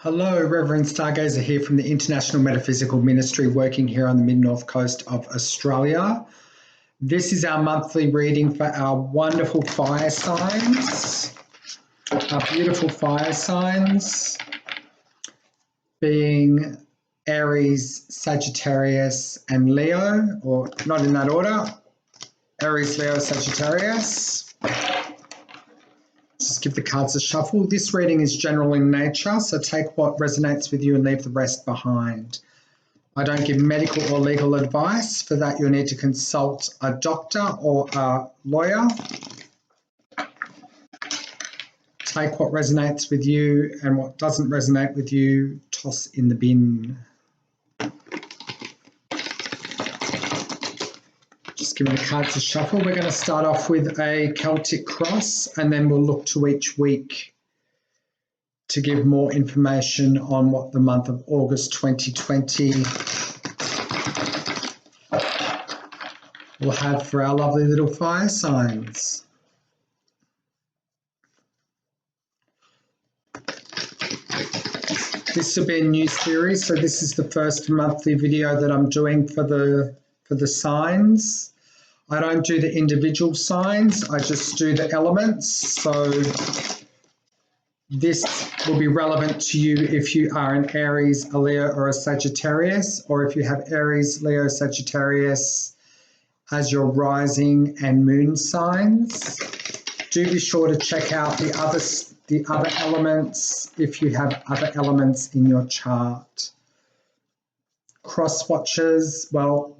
Hello, Reverend Stargazer here from the International Metaphysical Ministry working here on the mid-north coast of Australia. This is our monthly reading for our wonderful fire signs, our beautiful fire signs being Aries, Sagittarius and Leo, or not in that order, Aries, Leo, Sagittarius. Just give the cards a shuffle. This reading is general in nature, so take what resonates with you and leave the rest behind. I don't give medical or legal advice. For that, you'll need to consult a doctor or a lawyer. Take what resonates with you, and what doesn't resonate with you, toss in the bin. Just giving the cards a shuffle. We're going to start off with a Celtic cross, and then we'll look to each week to give more information on what the month of August 2020 will have for our lovely little fire signs. This will be a new series, so this is the first monthly video that I'm doing for the signs. I don't do the individual signs, I just do the elements. So this will be relevant to you if you are an Aries, a Leo or a Sagittarius, or if you have Aries, Leo, Sagittarius as your rising and moon signs. Do be sure to check out the other elements if you have other elements in your chart. Cross watchers, well,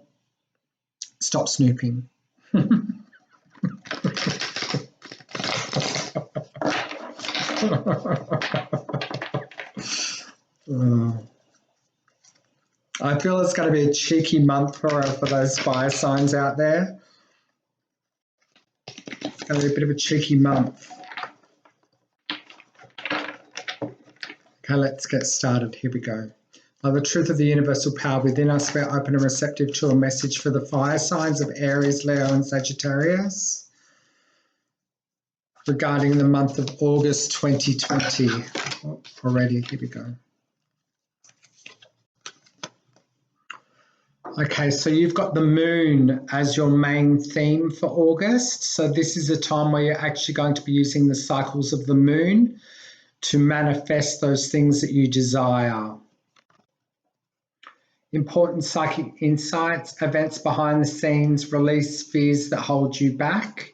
stop snooping. I feel it's going to be a cheeky month for those fire signs out there. It's going to be a bit of a cheeky month. Okay, let's get started. Here we go. By the truth of the universal power within us, we're open and receptive to a message for the fire signs of Aries, Leo and Sagittarius regarding the month of August 2020. Oh, already, here we go. Okay, so you've got the moon as your main theme for August. So this is a time where you're actually going to be using the cycles of the moon to manifest those things that you desire. Important psychic insights, events behind the scenes, release fears that hold you back.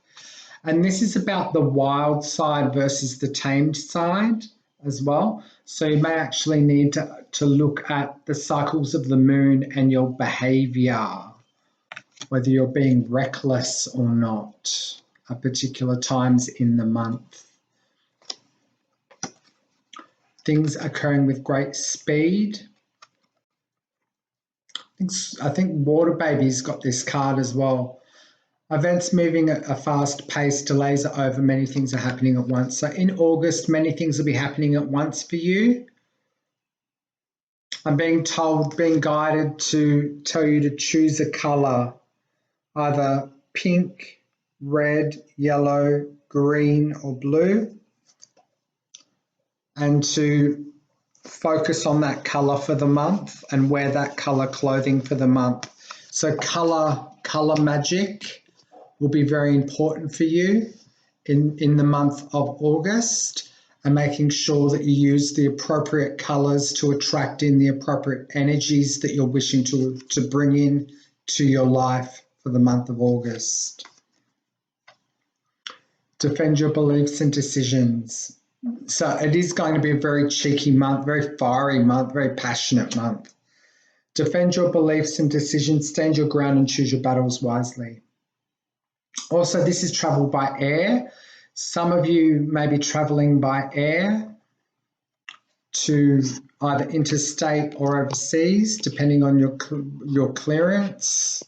And this is about the wild side versus the tamed side as well. So you may actually need to look at the cycles of the moon and your behavior, whether you're being reckless or not at particular times in the month. Things occurring with great speed. I think Water Baby's got this card as well. Events moving at a fast pace, delays are over, many things are happening at once. So in August, many things will be happening at once for you. I'm being guided to tell you to choose a colour, either pink, red, yellow, green or blue, and to focus on that colour for the month and wear that colour clothing for the month. So colour magic will be very important for you in the month of August, and making sure that you use the appropriate colours to attract in the appropriate energies that you're wishing to bring in to your life for the month of August. Defend your beliefs and decisions. So it is going to be a very cheeky month, very fiery month, very passionate month. Defend your beliefs and decisions, stand your ground and choose your battles wisely. Also, this is travel by air. Some of you may be traveling by air to either interstate or overseas, depending on your clearance.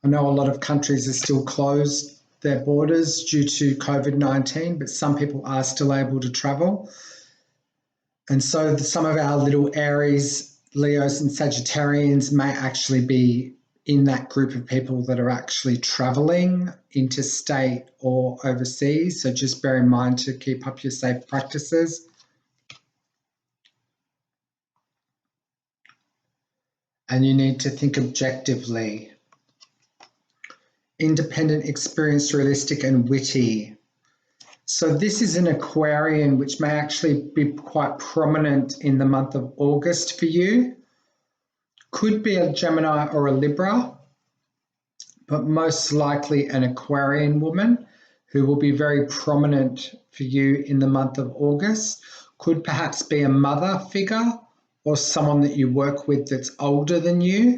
I know a lot of countries are still closed their borders due to COVID-19, but some people are still able to travel. And so some of our little Aries, Leos and Sagittarians may actually be in that group of people that are actually traveling interstate or overseas. So just bear in mind to keep up your safe practices. and you need to think objectively. Independent, experienced, realistic, and witty. So this is an Aquarian, which may actually be quite prominent in the month of August for you. Could be a Gemini or a Libra, but most likely an Aquarian woman who will be very prominent for you in the month of August. Could perhaps be a mother figure or someone that you work with that's older than you.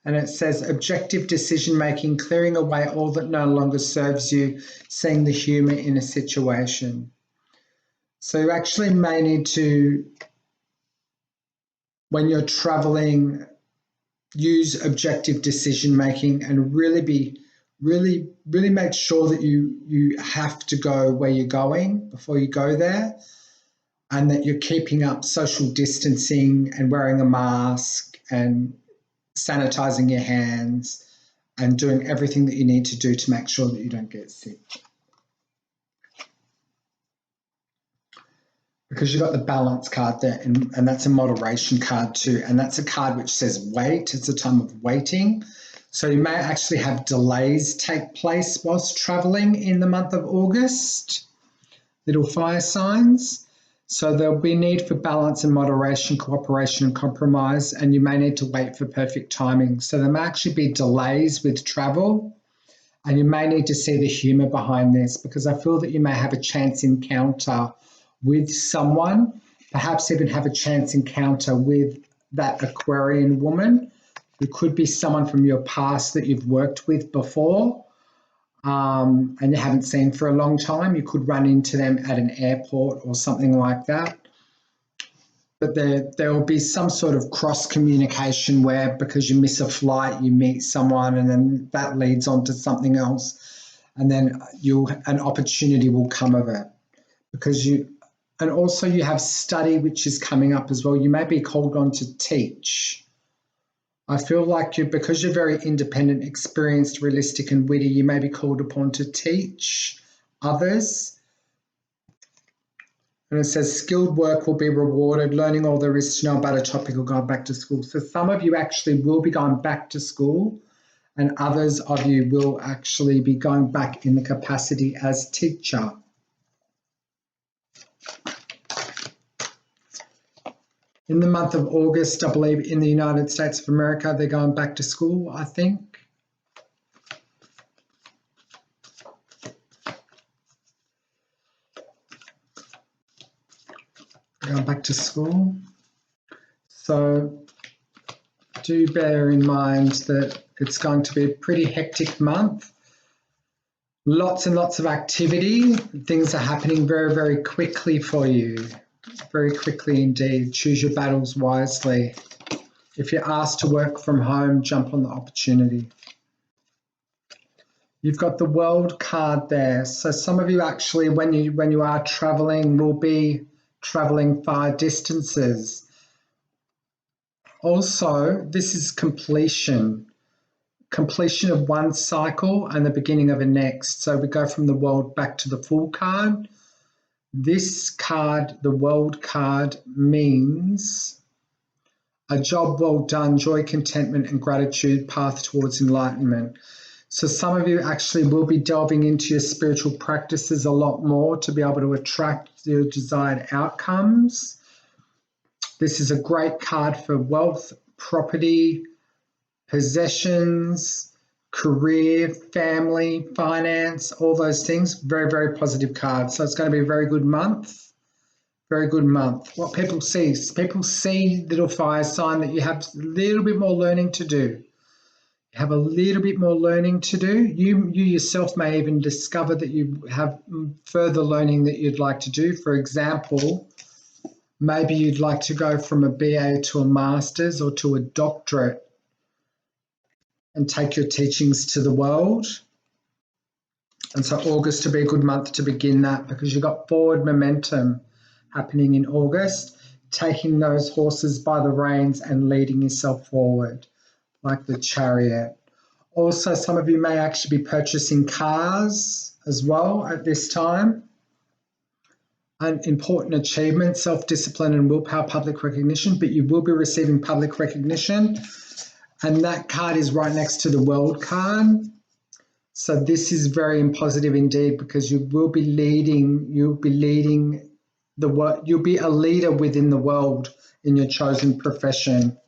And it says objective decision-making, clearing away all that no longer serves you, seeing the humour in a situation. So you actually may need to, when you're travelling, use objective decision-making and really make sure that you have to go where you're going before you go there, and that you're keeping up social distancing and wearing a mask and sanitizing your hands and doing everything that you need to do to make sure that you don't get sick. Because you've got the balance card there, and that's a moderation card too, and that's a card which says wait. It's a time of waiting. So you may actually have delays take place whilst traveling in the month of August, little fire signs. So there'll be need for balance and moderation, cooperation and compromise, and you may need to wait for perfect timing. So there may actually be delays with travel, and you may need to see the humour behind this, because I feel that you may have a chance encounter with someone, perhaps even have a chance encounter with that Aquarian woman, who could be someone from your past that you've worked with before, and you haven't seen for a long time. You could run into them at an airport or something like that. But there will be some sort of cross communication where, because you miss a flight, you meet someone, and then that leads on to something else, and then an opportunity will come of it. And also you have study, which is coming up as well. You may be called on to teach. I feel like because you're very independent, experienced, realistic, and witty, you may be called upon to teach others. And it says skilled work will be rewarded, learning all there is to know about a topic or going back to school. So some of you actually will be going back to school, and others of you will actually be going back in the capacity as teacher. In the month of August, I believe in the United States of America, they're going back to school, I think. Going back to school. So do bear in mind that it's going to be a pretty hectic month. Lots and lots of activity. Things are happening very, very quickly for you. Very quickly indeed. Choose your battles wisely. If you're asked to work from home, jump on the opportunity. You've got the World card there. So some of you actually, when you are traveling, will be traveling far distances. Also, this is completion. Completion of one cycle and the beginning of a next. So we go from the World back to the Fool card. This card, the World card, means a job well done, joy, contentment, and gratitude, path towards enlightenment. So some of you actually will be delving into your spiritual practices a lot more to be able to attract your desired outcomes. This is a great card for wealth, property, possessions, career, family, finance, all those things. Very, very positive card. So it's going to be a very good month. Very good month. What people see little fire sign that you have a little bit more learning to do. You have a little bit more learning to do. You yourself may even discover that you have further learning that you'd like to do. For example, maybe you'd like to go from a BA to a master's or to a doctorate and take your teachings to the world. And so August will be a good month to begin that, because you've got forward momentum happening in August, taking those horses by the reins and leading yourself forward like the Chariot. Also, some of you may actually be purchasing cars as well at this time. An important achievement, self-discipline and willpower, public recognition, but you will be receiving public recognition. And that card is right next to the world card. So this is very positive indeed, because you will be leading, you'll be a leader within the world in your chosen profession.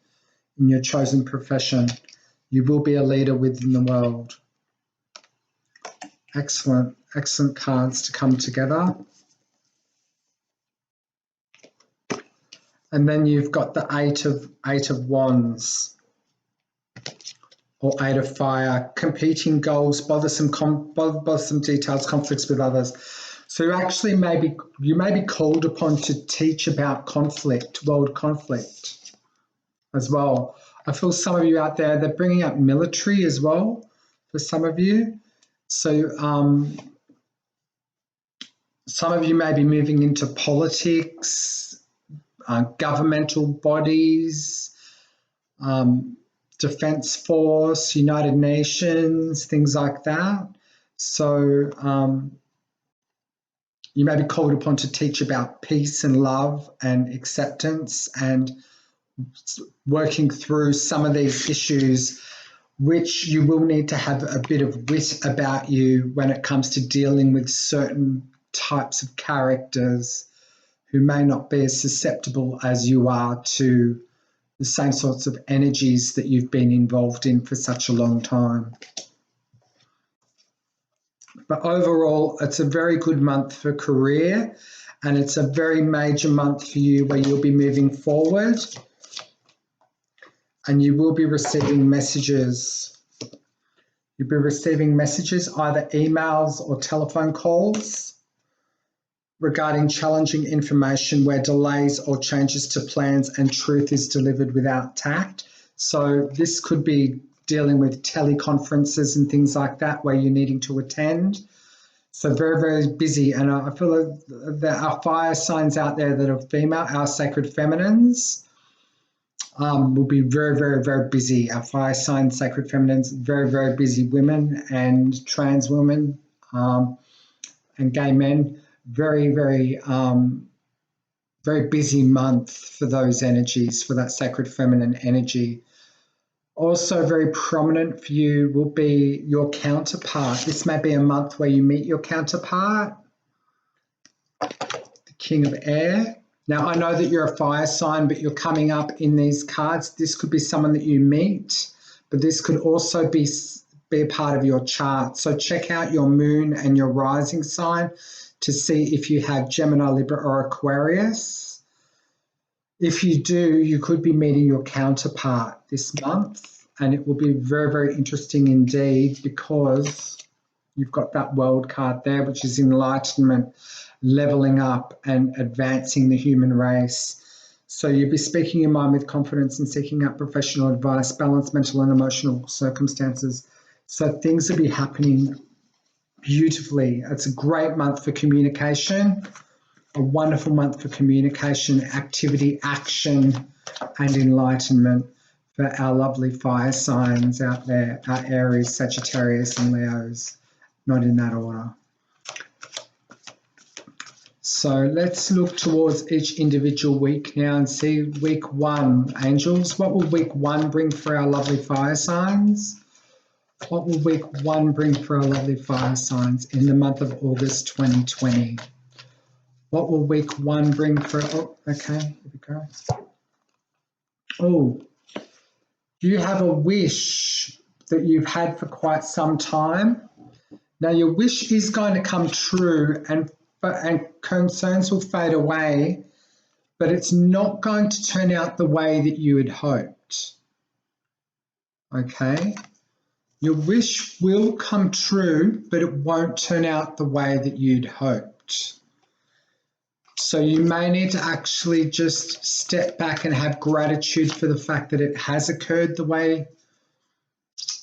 You will be a leader within the world. Excellent cards to come together. And then you've got the Eight of Wands, or Eight of Fire, competing goals, bothersome details, conflicts with others. So you may be called upon to teach about conflict, world conflict as well. I feel some of you out there, they're bringing up military as well for some of you. So some of you may be moving into politics, governmental bodies, Defence Force, United Nations, things like that. So you may be called upon to teach about peace and love and acceptance and working through some of these issues, which you will need to have a bit of wit about you when it comes to dealing with certain types of characters who may not be as susceptible as you are to the same sorts of energies that you've been involved in for such a long time. But overall, it's a very good month for career, and it's a very major month for you where you'll be moving forward and you will be receiving messages. You'll be receiving messages, either emails or telephone calls, regarding challenging information where delays or changes to plans and truth is delivered without tact. So this could be dealing with teleconferences and things like that where you're needing to attend. So very, very busy. And I feel that our fire signs out there that are female, our sacred feminines, will be very, very, very busy. Our fire sign, sacred feminines, very, very busy women and trans women and gay men. Very, very, very busy month for those energies, for that sacred feminine energy. Also very prominent for you will be your counterpart. This may be a month where you meet your counterpart, the King of Air. Now, I know that you're a fire sign, but you're coming up in these cards. This could be someone that you meet, but this could also be a part of your chart. So check out your moon and your rising sign to see if you have Gemini, Libra, or Aquarius. If you do, you could be meeting your counterpart this month, and it will be very, very interesting indeed, because you've got that world card there, which is enlightenment, leveling up and advancing the human race. So you'll be speaking your mind with confidence and seeking out professional advice, balance mental and emotional circumstances. So things will be happening beautifully. It's a great month for communication, a wonderful month for communication, activity, action, and enlightenment for our lovely fire signs out there, our Aries, Sagittarius, and Leos, not in that order. So let's look towards each individual week now and see week one. Angels, what will week one bring for our lovely fire signs? What will week one bring for our lovely fire signs in the month of August 2020? What will week one bring for, okay, here we go. Oh, you have a wish that you've had for quite some time. Now your wish is going to come true and concerns will fade away, but it's not going to turn out the way that you had hoped. Okay? Your wish will come true, but it won't turn out the way that you'd hoped. So you may need to actually just step back and have gratitude for the fact that it has occurred the way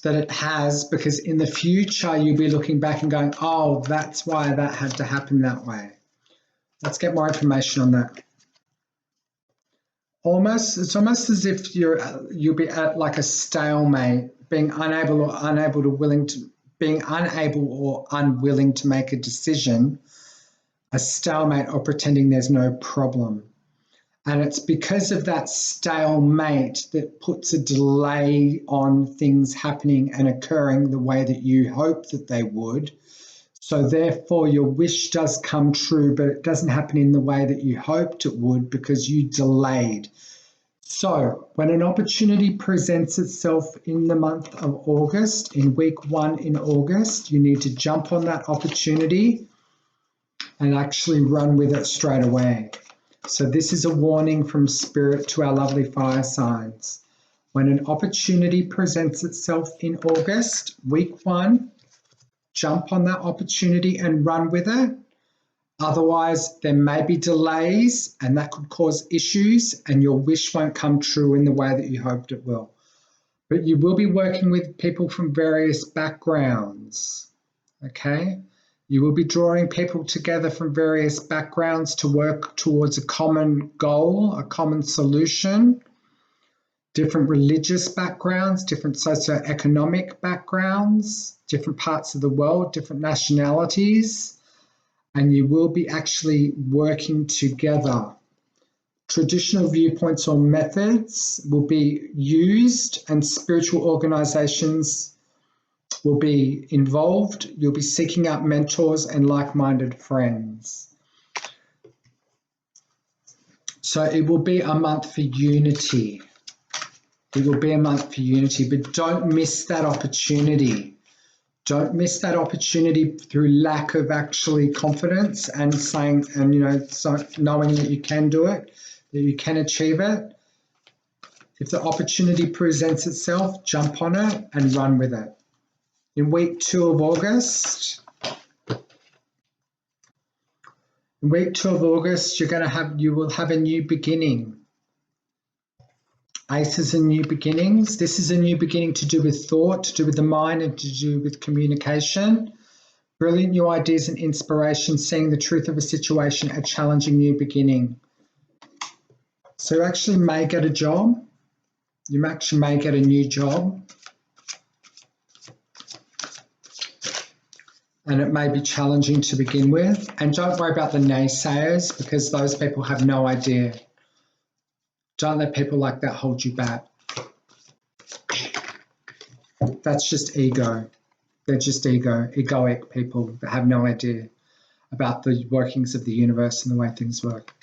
that it has, because in the future you'll be looking back and going, oh, that's why that had to happen that way. Let's get more information on that. It's almost as if you'll be at like a stalemate, being unable or unwilling to make a decision a stalemate, or pretending there's no problem. And it's because of that stalemate that puts a delay on things happening and occurring the way that you hope that they would. So therefore your wish does come true, but it doesn't happen in the way that you hoped it would because you delayed. So when an opportunity presents itself in the month of August, in week 1 in August, you need to jump on that opportunity and actually run with it straight away. So this is a warning from Spirit to our lovely fire signs. When an opportunity presents itself in August, week 1, jump on that opportunity and run with it. Otherwise, there may be delays and that could cause issues and your wish won't come true in the way that you hoped it will. But you will be working with people from various backgrounds, okay? You will be drawing people together from various backgrounds to work towards a common goal, a common solution, different religious backgrounds, different socioeconomic backgrounds, different parts of the world, different nationalities, and you will be actually working together. Traditional viewpoints or methods will be used and spiritual organizations will be involved. You'll be seeking out mentors and like-minded friends. So it will be a month for unity. It will be a month for unity, but don't miss that opportunity. Don't miss that opportunity through lack of actually confidence and saying, and knowing that you can do it, that you can achieve it. If the opportunity presents itself, jump on it and run with it. In week 2 of August, you will have a new beginning. Aces and new beginnings. This is a new beginning to do with thought, to do with the mind, and to do with communication. Brilliant new ideas and inspiration, seeing the truth of a situation, a challenging new beginning. So you actually may get a job. You actually may get a new job. And it may be challenging to begin with. And don't worry about the naysayers because those people have no idea. Don't let people like that hold you back. That's just ego. They're just egoic people that have no idea about the workings of the universe and the way things work.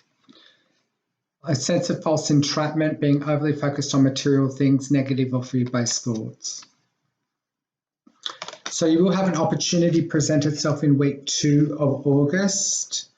A sense of false entrapment, being overly focused on material things, negative or fear-based thoughts. So you will have an opportunity present itself in week 2 of August.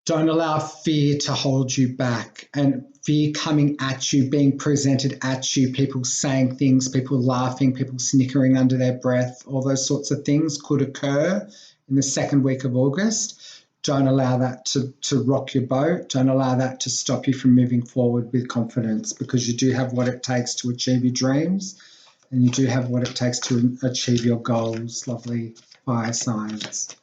Don't allow fear to hold you back, and fear coming at you, being presented at you, people saying things, people laughing, people snickering under their breath, all those sorts of things could occur in the second week of August. Don't allow that to rock your boat. Don't allow that to stop you from moving forward with confidence, because you do have what it takes to achieve your dreams, and you do have what it takes to achieve your goals, lovely fire signs.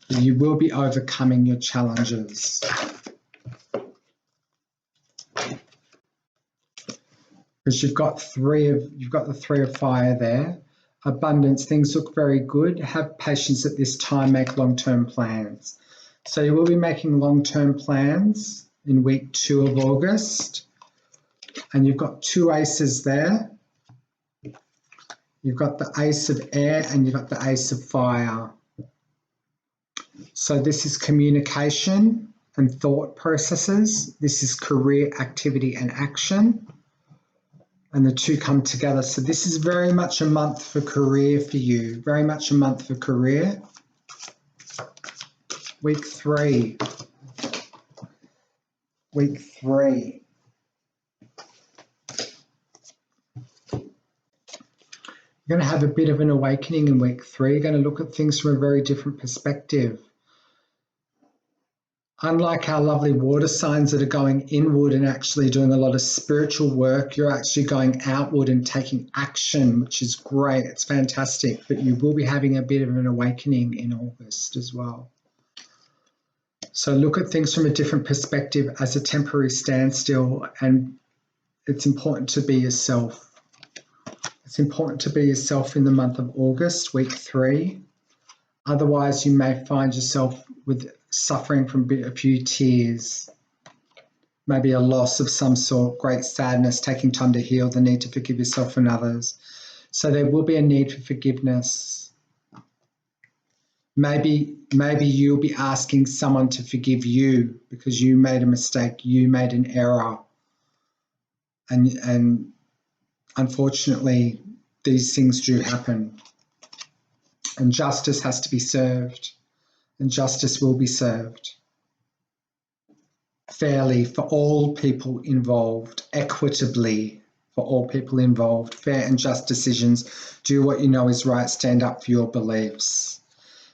You will be overcoming your challenges. Because you've got the 3 of fire there. Abundance, things look very good. Have patience at this time, make long-term plans. So you will be making long-term plans in week 2 of August. And you've got 2 aces there. You've got the ace of air and you've got the ace of fire. So this is communication and thought processes. This is career, activity and action. And the 2 come together. So this is very much a month for career for you. Very much a month for career. Week 3. Week 3. You're going to have a bit of an awakening in week 3. You're going to look at things from a very different perspective. Unlike our lovely water signs that are going inward and actually doing a lot of spiritual work, you're actually going outward and taking action, which is great. It's fantastic. But you will be having a bit of an awakening in August as well. So look at things from a different perspective as a temporary standstill, and it's important to be yourself. It's It's important to be yourself in the month of August, week 3. Otherwise, you may find yourself suffering from a few tears, maybe a loss of some sort, great sadness, taking time to heal, the need to forgive yourself and others. So there will be a need for forgiveness. Maybe you'll be asking someone to forgive you because you made a mistake, you made an error. And unfortunately, these things do happen. And justice has to be served. And justice will be served fairly for all people involved, equitably for all people involved, fair and just decisions. Do what you know is right, stand up for your beliefs.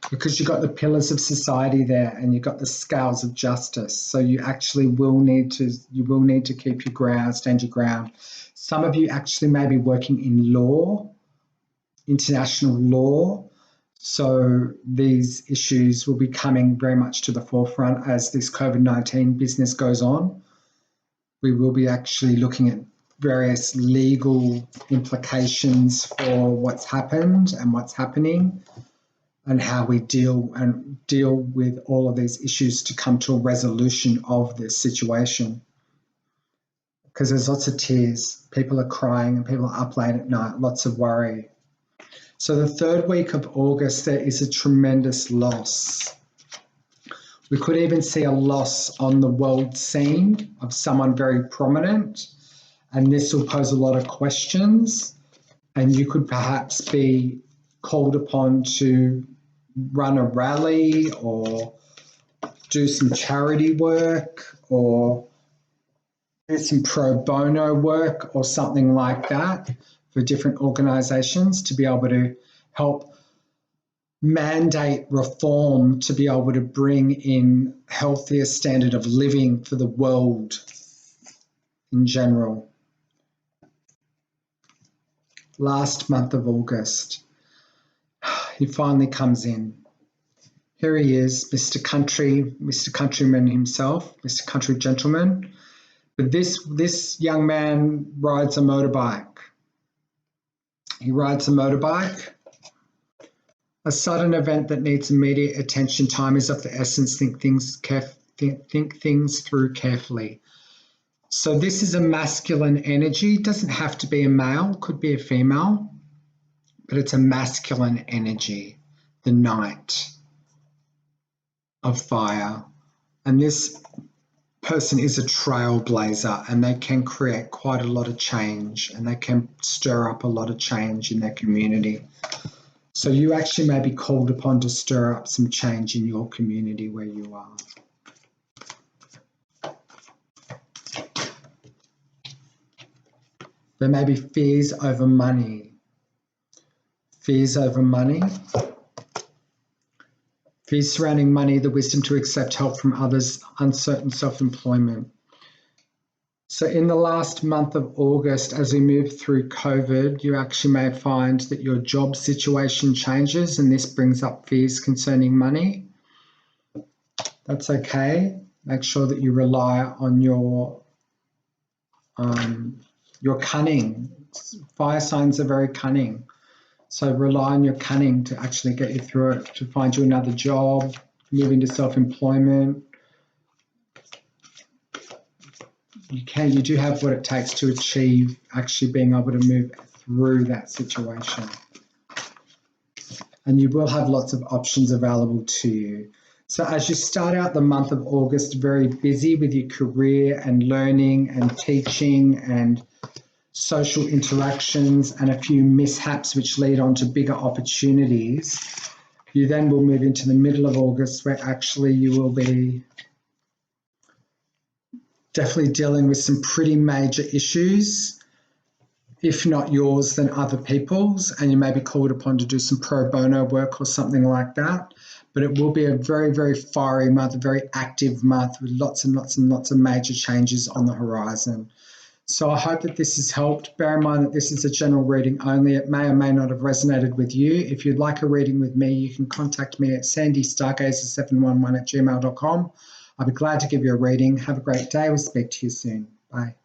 Because you've got the pillars of society there and you've got the scales of justice. So you actually will need to keep your ground, stand your ground. Some of you actually may be working in law, international law. So these issues will be coming very much to the forefront as this COVID-19 business goes on. We will be actually looking at various legal implications for what's happened and what's happening, and how we deal with all of these issues to come to a resolution of this situation. Because there's lots of tears, people are crying and people are up late at night, lots of worry. So the 3rd week of August, there is a tremendous loss. We could even see a loss on the world scene of someone very prominent, and this will pose a lot of questions, and you could perhaps be called upon to run a rally or do some charity work or do some pro bono work or something like that for different organisations to be able to help mandate reform to be able to bring in healthier standard of living for the world in general. Last month of August, he finally comes in. Here he is, Mr. Countryman himself, Mr. Country Gentleman. But this young man rides a motorbike. He rides a motorbike. A sudden event that needs immediate attention. Time is of the essence. Think things through carefully. So this is a masculine energy. It doesn't have to be a male, could be a female, but it's a masculine energy, the knight of fire. And this person is a trailblazer, and they can create quite a lot of change, and they can stir up a lot of change in their community. So you actually may be called upon to stir up some change in your community where you are. There may be fears over money. Fears over money. Fears surrounding money, the wisdom to accept help from others, uncertain self-employment. So in the last month of August, as we move through COVID, you actually may find that your job situation changes, and this brings up fears concerning money. That's okay. Make sure that you rely on your cunning. Fire signs are very cunning. So rely on your cunning to actually get you through it, to find you another job, move into self-employment. You do have what it takes to achieve actually being able to move through that situation. And you will have lots of options available to you. So as you start out the month of August, very busy with your career and learning and teaching and social interactions and a few mishaps which lead on to bigger opportunities, you then will move into the middle of August where actually you will be definitely dealing with some pretty major issues, if not yours, then other people's, and you may be called upon to do some pro bono work or something like that. But it will be a very, very fiery month, a very active month with lots and lots and lots of major changes on the horizon. So I hope that this has helped. Bear in mind that this is a general reading only. It may or may not have resonated with you. If you'd like a reading with me, you can contact me at sandystargazer711@gmail.com. I'll be glad to give you a reading. Have a great day. We'll speak to you soon. Bye.